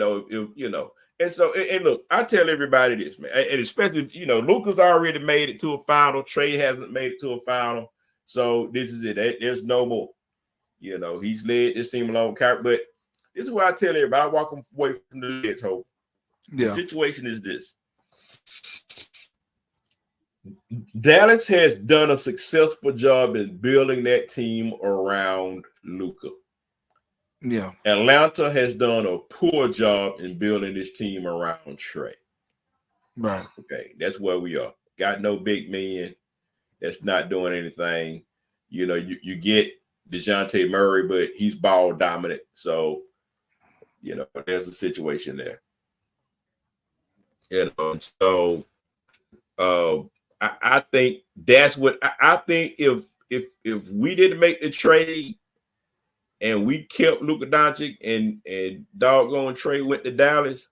and so and look, I tell everybody this, man, and especially Luka's already made it to a final. Trey hasn't made it to a final, so this is it. There's no more. He's led this team along, but this is what I tell everybody. I walk away from the ledge, hope. The Yeah. situation is this. Dallas has done a successful job in building that team around Luka. Yeah. Atlanta has done a poor job in building this team around Trey. Right. Okay, that's where we are. Got no big men that's not doing anything. You get DeJounte Murray, but he's ball dominant. So, there's a situation there. So I think that's what I think. If we didn't make the trade and we kept Luka Doncic and doggone Trey went to Dallas,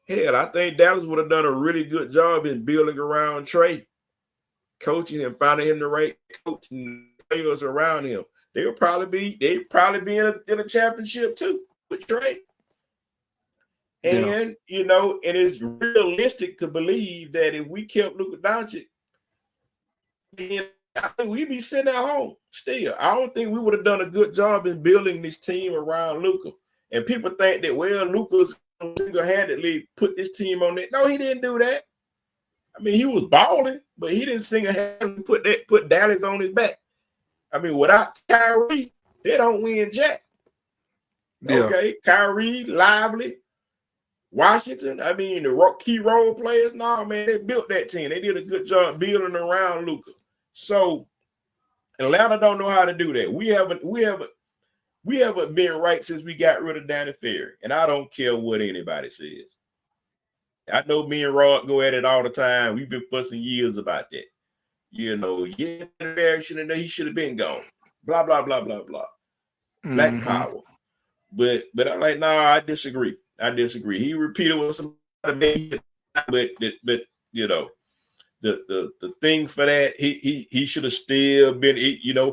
hell, I think Dallas would have done a really good job in building around Trey, coaching him, finding him the right coach and players around him. They'd probably be in a championship too with Trey. And and it's realistic to believe that if we kept Luka Doncic, I think we'd be sitting at home still. I don't think we would have done a good job in building this team around Luka. And people think that, well, Luka's single-handedly put this team on that. No, he didn't do that. I mean, he was balling, but he didn't single-handedly put Dallas on his back. I mean, without Kyrie, they don't win jack. Okay, Kyrie, Lively, Washington. I mean, the key role players. No, man, they built that team. They did a good job building around Luka. So Atlanta don't know how to do that. We haven't been right since we got rid of Danny Ferry, and I don't care what anybody says. I know me and Rod go at it all the time. We've been fussing years about that. Ferry he should have been gone. Blah blah blah blah blah. Black power. But I'm like, nah, I disagree. He repeated what somebody, but the thing for that, he should have still been,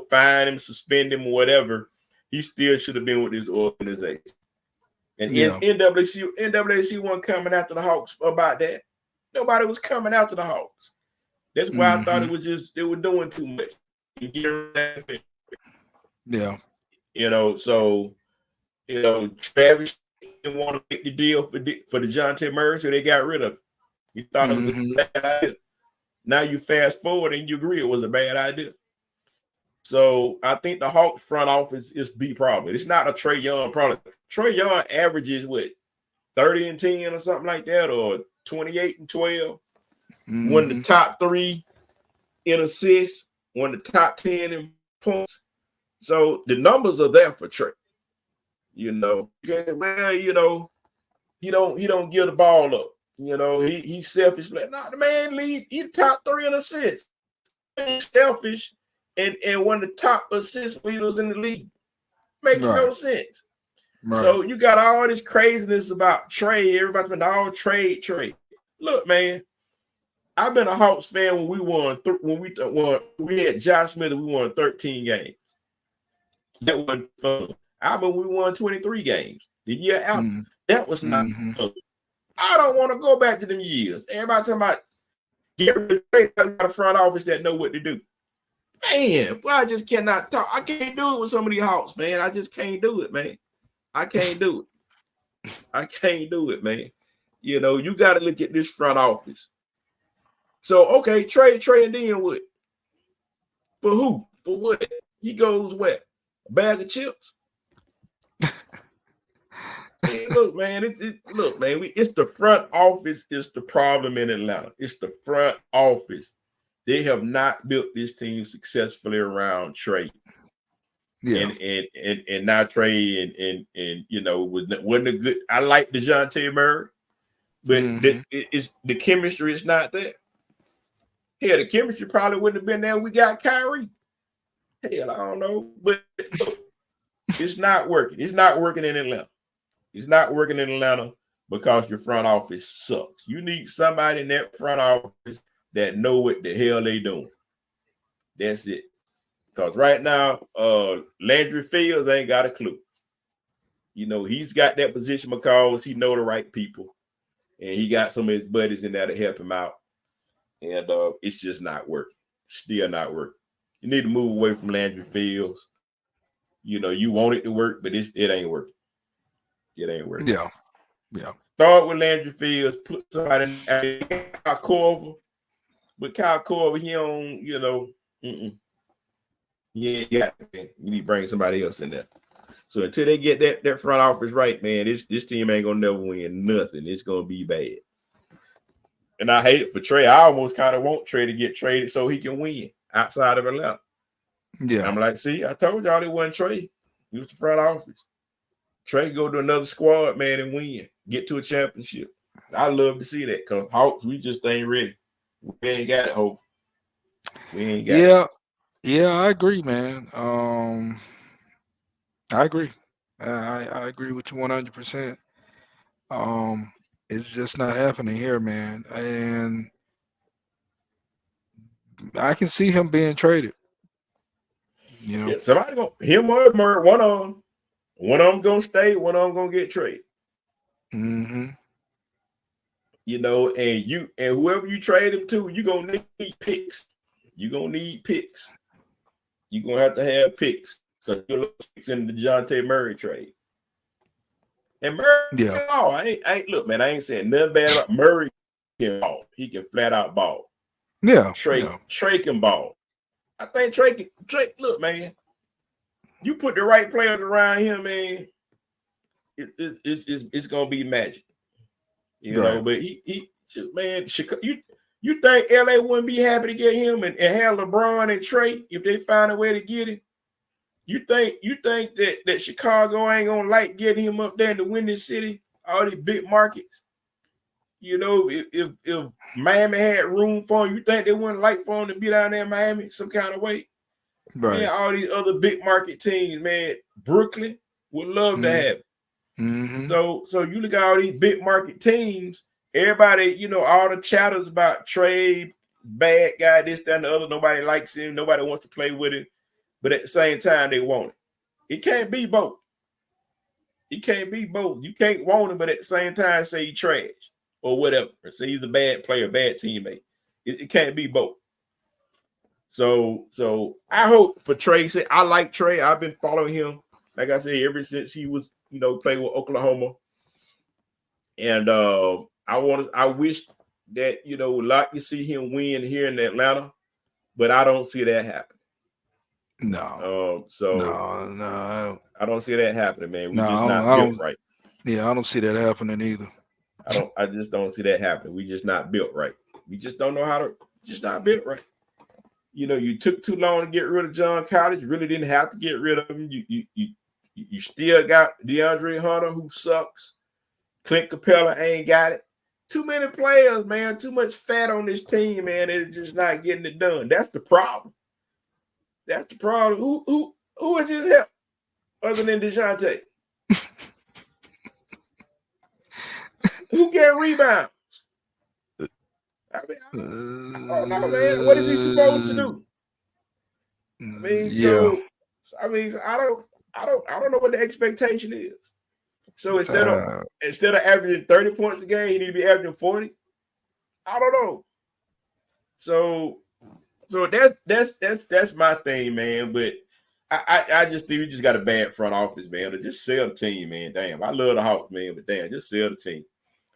fine him, suspend him, whatever. He still should have been with his organization. And NWC wasn't coming after the Hawks about that. Nobody was coming after the Hawks. That's why I thought it was just they were doing too much. Yeah. So Travis didn't want to make the deal for DeJounte Murray, so they got rid of him. You thought it was a bad idea. Now you fast forward and you agree it was a bad idea. So I think the Hawks front office is the problem. It's not a Trae Young problem. Trae Young averages what, 30 and 10 or something like that, or 28 and 12. One of the top 3 in assists, one of the top 10 in points. So the numbers are there for Trae. He don't give the ball up. He's selfish. Like, nah, the man lead. He's top 3 in assists. He's selfish and one of the top assist leaders in the league. Makes no sense. Right. So you got all this craziness about Trae. Everybody's been all trade. Look, man, I've been a Hawks fan when we won. We had Josh Smith and we won 13 games. That wasn't fun. We won 23 games. The year after, that was not fun. I don't want to go back to them years. Everybody talking about got a front office that know what to do. Man, well, I just cannot talk. I can't do it with some of these Hawks, man. I just can't do it, man. I can't do it, man. You got to look at this front office. So, okay, trade, and then what? For who? For what? He goes where? A bag of chips? Hey, look, man, it's the front office is the problem in Atlanta. It's the front office. They have not built this team successfully around Trae. Yeah. And now Trae wasn't a good. I like DeJounte Murray, but the chemistry is not there. Hell, the chemistry probably wouldn't have been there when we got Kyrie. Hell, I don't know, but look, It's not working. It's not working in Atlanta. It's not working in Atlanta because your front office sucks. You need somebody in that front office that know what the hell they doing. That's it. Because right now, Landry Fields ain't got a clue. You know, he's got that position because he know the right people. And he got some of his buddies in there to help him out. And it's just not working. Still not working. You need to move away from Landry Fields. You know, you want it to work, but it ain't working. It ain't working. Yeah. Yeah. Start with Landry Fields, put somebody in Kyle Korver. But Kyle Korver, he don't, you know, he ain't got it. You need to bring somebody else in there. So until they get that front office right, man, this team ain't gonna never win nothing. It's gonna be bad. And I hate it for Trey. I almost kind of want Trey to get traded so he can win outside of Atlanta. Yeah. I'm like, see, I told y'all it wasn't Trey. He was the front office. Trey go to another squad, man, and win. Get to a championship. I love to see that because Hawks, we just ain't ready. We ain't got it, Hope. We ain't got it. Yeah, I agree, man. I agree. I agree with you 100%. It's just not happening here, man. And I can see him being traded. You know. Yeah, somebody gonna him or Murray, one of them gonna stay, one of them gonna get traded. Mm-hmm. You know, and whoever you trade him to, you gonna need picks. You gonna need picks. You gonna have picks because you're in the DeJounte Murray trade. And Murray can ball. I ain't look, man. I ain't saying nothing bad about Murray. Can ball. He can flat out ball. Yeah. Trey can ball. I think Trey. Look, man. You put the right players around him, man. It's gonna be magic. You know, but he man, you think LA wouldn't be happy to get him and have LeBron and Trey if they find a way to get him? You think that Chicago ain't gonna like getting him up there in the winning city, all these big markets? You know, if Miami had room for him, you think they wouldn't like for him to be down there in Miami some kind of way? Right. Man, all these other big market teams, man, Brooklyn would love to have him. Mm-hmm. So you look at all these big market teams, everybody, you know, all the chatters about Trey, bad guy, this, that, and the other. Nobody likes him. Nobody wants to play with him. But at the same time, they want it. It can't be both. It can't be both. You can't want him, but at the same time say he's trash or whatever. Or say he's a bad player, bad teammate. It can't be both. So I hope for Trey. I like Trey. I've been following him, like I said, ever since he was, you know, playing with Oklahoma. And I wish that, you know, like to see him win here in Atlanta, but I don't see that happening. No. No. I don't see that happening, man. We just not built right. Yeah, I don't see that happening either. I just don't see that happening. We just not built right. We just don't know how to. Just not built right. You know, you took too long to get rid of John College. You really didn't have to get rid of him. You still got DeAndre Hunter, who sucks. Clint Capella ain't got it. Too many players, man. Too much fat on this team, man. It's just not getting it done. That's the problem. That's the problem. Who is his help other than DeJounte? Who get rebounds? I mean, I don't know, man. What is he supposed to do? I mean, I don't know what the expectation is. So instead of averaging 30 points a game, he need to be averaging 40. I don't know. So that's my thing, man. But I just think we just got a bad front office, man. To just sell the team, man. Damn, I love the Hawks, man, but damn, just sell the team.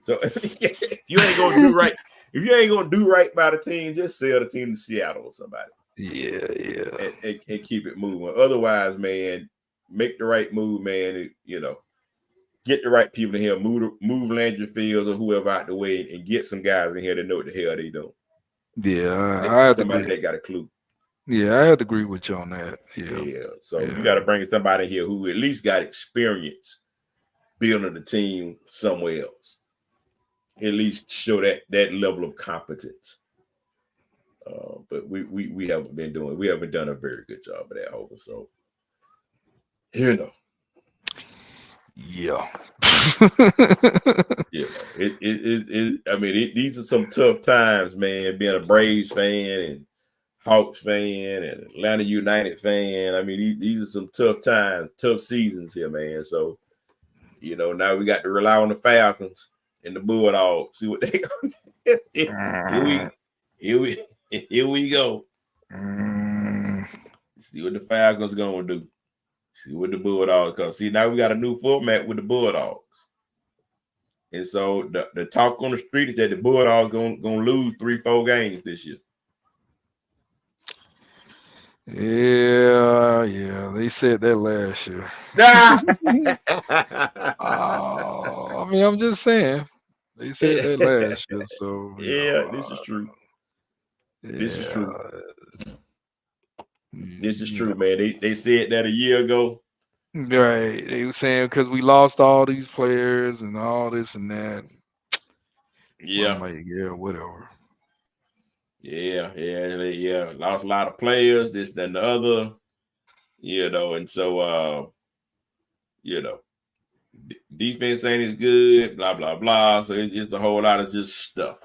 So if you ain't gonna do right, by the team, just sell the team to Seattle or somebody. Yeah. And keep it moving. Otherwise, man, make the right move, man. And, you know, get the right people in here. Move Landry Fields or whoever out the way, and get some guys in here that know what the hell they doing. Yeah, I have somebody that got a clue. Yeah, I have to agree with you on that. Yeah. So you got to bring somebody here who at least got experience building the team somewhere else. At least show that level of competence. But we haven't been doing. We haven't done a very good job of that, Hogan. So, you know, Yeah. You know, I mean, these are some tough times, man. Being a Braves fan and Hawks fan and Atlanta United fan. I mean, these are some tough times, tough seasons here, man. So, now we got to rely on the Falcons and the Bulldogs. See what they go. here we here we here we go. Mm, See what the Falcons gonna do. See what the Bulldogs cause see now we got a new format with the Bulldogs. And so the talk on the street is that the Bulldogs gonna lose 3-4 games this year. yeah. They said that last year. Ah! I mean, I'm just saying. They said that last year, so Yeah, this is true. This is true. yeah, This is you true, know, man. They said that a year ago. right? They were saying because we lost all these players and all this and that. I'm Yeah, like, yeah, whatever. yeah. Lost a lot of players, this, that, and the other, and so you know, defense ain't as good, blah, blah, blah. So it's just a whole lot of just stuff.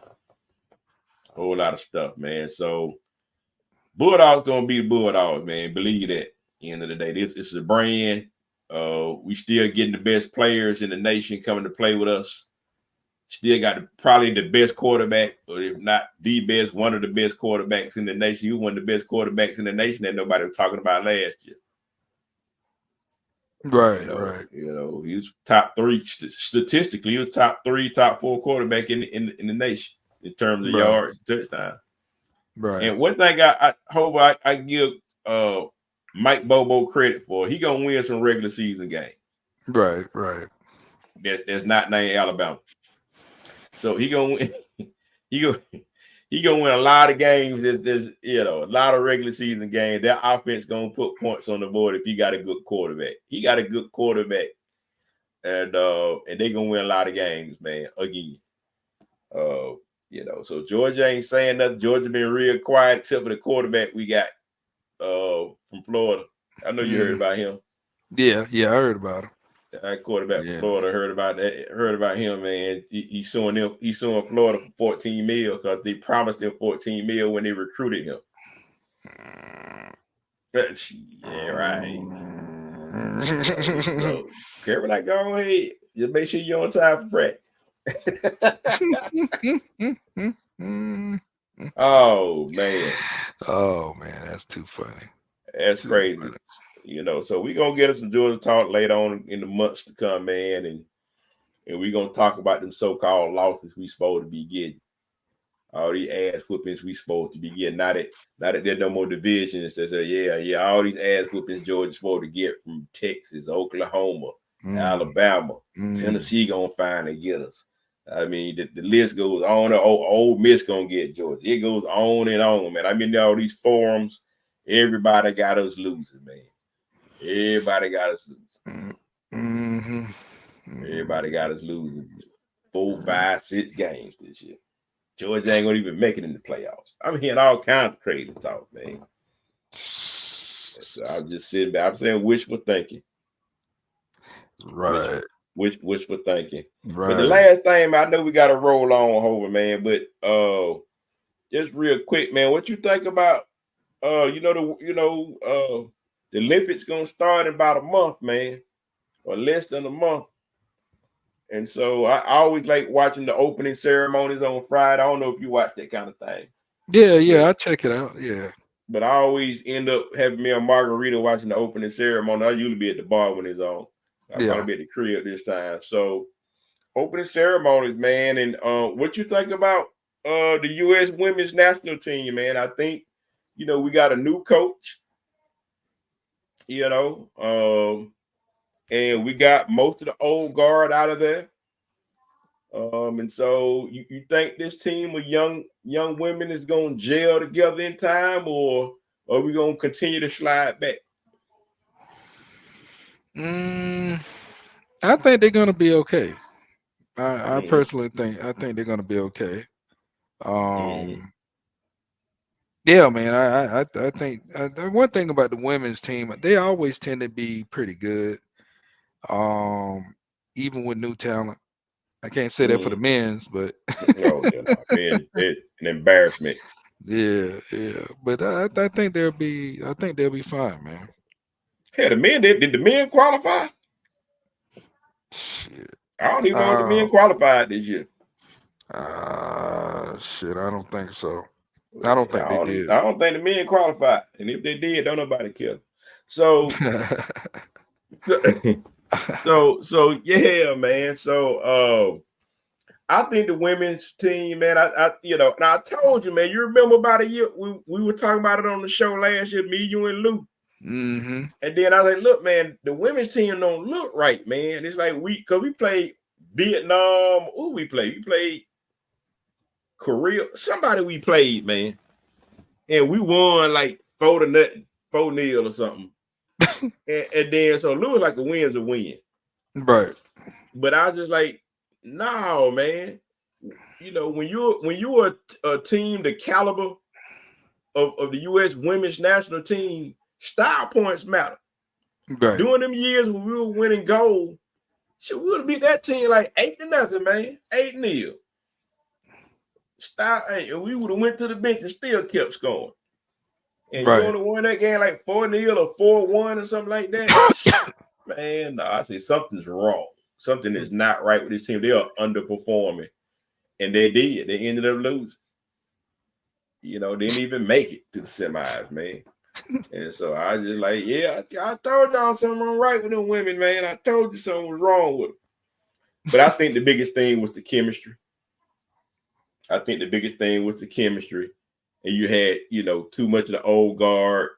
A whole lot of stuff, man. So Bulldogs gonna be the Bulldogs, man. Believe that. At the end of the day, this is a brand. We still getting the best players in the nation coming to play with us. Still got probably the best quarterback, or if not the best, one of the best quarterbacks in the nation. You one of the best quarterbacks in the nation that nobody was talking about last year. Right. He was top three statistically. He was top three, top four quarterback in the nation in terms of Right. yards, touchdown. Right. And one thing I hope I give Mike Bobo credit for, he gonna win some regular season game. Right. That's not named Alabama. So he gonna win. he gonna he gonna win a lot of games. There's a lot of regular season games. That offense gonna put points on the board if he got a good quarterback. He got a good quarterback, and they gonna win a lot of games, man. Again, So Georgia ain't saying nothing. Georgia been real quiet except for the quarterback we got from Florida. I know you heard Mm, about him. yeah, I heard about him. That quarterback from Yeah. Florida, heard about that. Heard about him, man. He's suing them. He's suing Florida for 14 mil because they promised him 14 mil when they recruited him. Yeah, right. So Kirby, like, go ahead. Just make sure you're on time for practice. Oh man. Oh man, that's too funny. That's Too crazy. funny. So we're gonna get into Georgia talk later on in the months to come, man, and we're gonna talk about them so-called losses we supposed to be getting. All these ass whoopings we supposed to be getting. Now that there's no more divisions, they say, yeah, all these ass whoopings Georgia's supposed to get from Texas, Oklahoma, Mm, Alabama, mm. Tennessee gonna finally get us. I mean, the list goes on. Old Miss gonna get Georgia. It goes on and on, man. I mean, all these forums, everybody got us losing, man. Everybody got us losing. Mm-hmm. Everybody got us losing 4, 5, 6 games this year. Georgia ain't gonna even make it in the playoffs. I'm hearing all kinds of crazy talk, man. So I'm just sitting back. I'm saying wishful thinking. Right. Wishful thinking. But the Right. last thing, man, I know we gotta roll on over, man. But just real quick, man, what you think about the Olympics gonna start in about a month, man, or less than a month. And so I always like watching the opening ceremonies on Friday. I don't know if you watch that kind of thing, but I check it out. Yeah. I always end up having me a margarita watching the opening ceremony. I usually be at the bar when it's on. I'll Yeah. probably be at the crib this time. So opening ceremonies, man, and what you think about the U.S. women's national team, man? I think we got a new coach, you know, and we got most of the old guard out of there. And so you think this team of young women is gonna gel together in time, or are we gonna continue to slide back? Mm, I think they're gonna be okay. I Mm-hmm. personally think they're gonna be okay. Mm-hmm. Um, yeah, man. I think the one thing about the women's team, they always tend to be pretty good. Um, even with new talent. I can't say that for the men's, but Oh yeah, no, man, it an embarrassment. yeah. But I think they'll be fine, man. Hey, the men did the men qualify? Shit. I don't even know if the men Uh, qualified this year. shit. I don't think so. I don't I think they don't, did. I don't think the men qualified, and if they did, don't nobody care. So, so, so yeah, man. So, I think the women's team, man. And I told you, man. You remember about a year we were talking about it on the show last year, me, you, and Lou. Mm-hmm. And then I was like, look, man, the women's team don't look right, man. It's like because we played Vietnam. Who we played? We played Korea. Somebody we played, man. And we won like 4-0, 4-0 or something. And then so Lou was like a win's a win. Right. But I was just like, no, man. When you're a team the caliber of the U.S. women's national team, style points matter. Right. During them years when we were winning gold, shit, we would have beat that team like 8-0, man. 8-0. Style, and we would have went to the bench and still kept scoring. And you Right. only won that game like 4-0 or 4-1 or something like that. Man, no, I say something's wrong. Something is not right with this team. They are underperforming. And they did. They ended up losing. Didn't even make it to the semis, man. And so I just like, yeah, I told y'all something wrong right with them women, man. I told you something was wrong with them. But I think the biggest thing was the chemistry. I think the biggest thing was the chemistry. And you had, too much of the old guard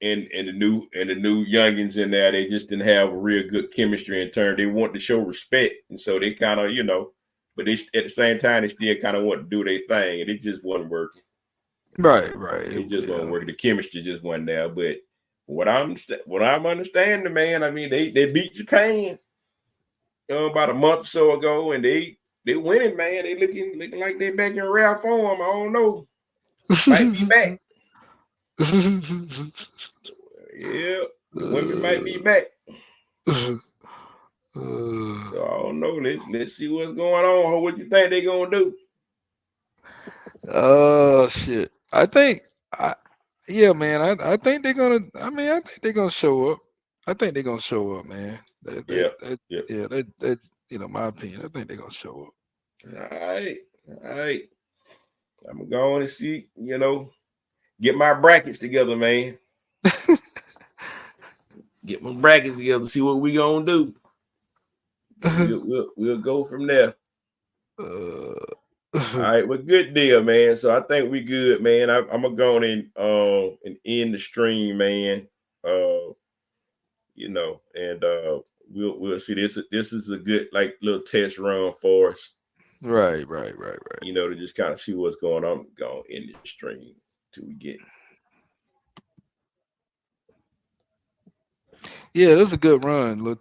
and the new youngins in there. They just didn't have a real good chemistry in turn. They wanted to show respect. And so they kind of, but they at the same time they still kind of want to do their thing. And it just wasn't working. Right. Right. It just wasn't Yeah. working. The chemistry just wasn't there. But what I'm understanding, man, I mean, they beat Japan about a month or so ago, and they winning, man. They looking like they back in rare form. I don't know. Might be back. Yeah, the women might be back. So I don't know. Let's see what's going on. What you think they gonna do? Oh shit. Yeah, man. I think they're gonna. I mean, I think they're gonna show up. I think they're gonna show up, man. Yeah, yeah. Yeah. My opinion. I think they're gonna show up. All right. I'm gonna go on and see. Get my brackets together, man. Get my brackets together. See what we gonna do. We'll go from there. All right, well, good deal, man. So I think we good, man. I'm gonna go on and end the stream, man. And we'll see. This is a good like little test run for us. Right. To just kind of see what's going on. Go in the stream till we get. Yeah, it was a good run. Little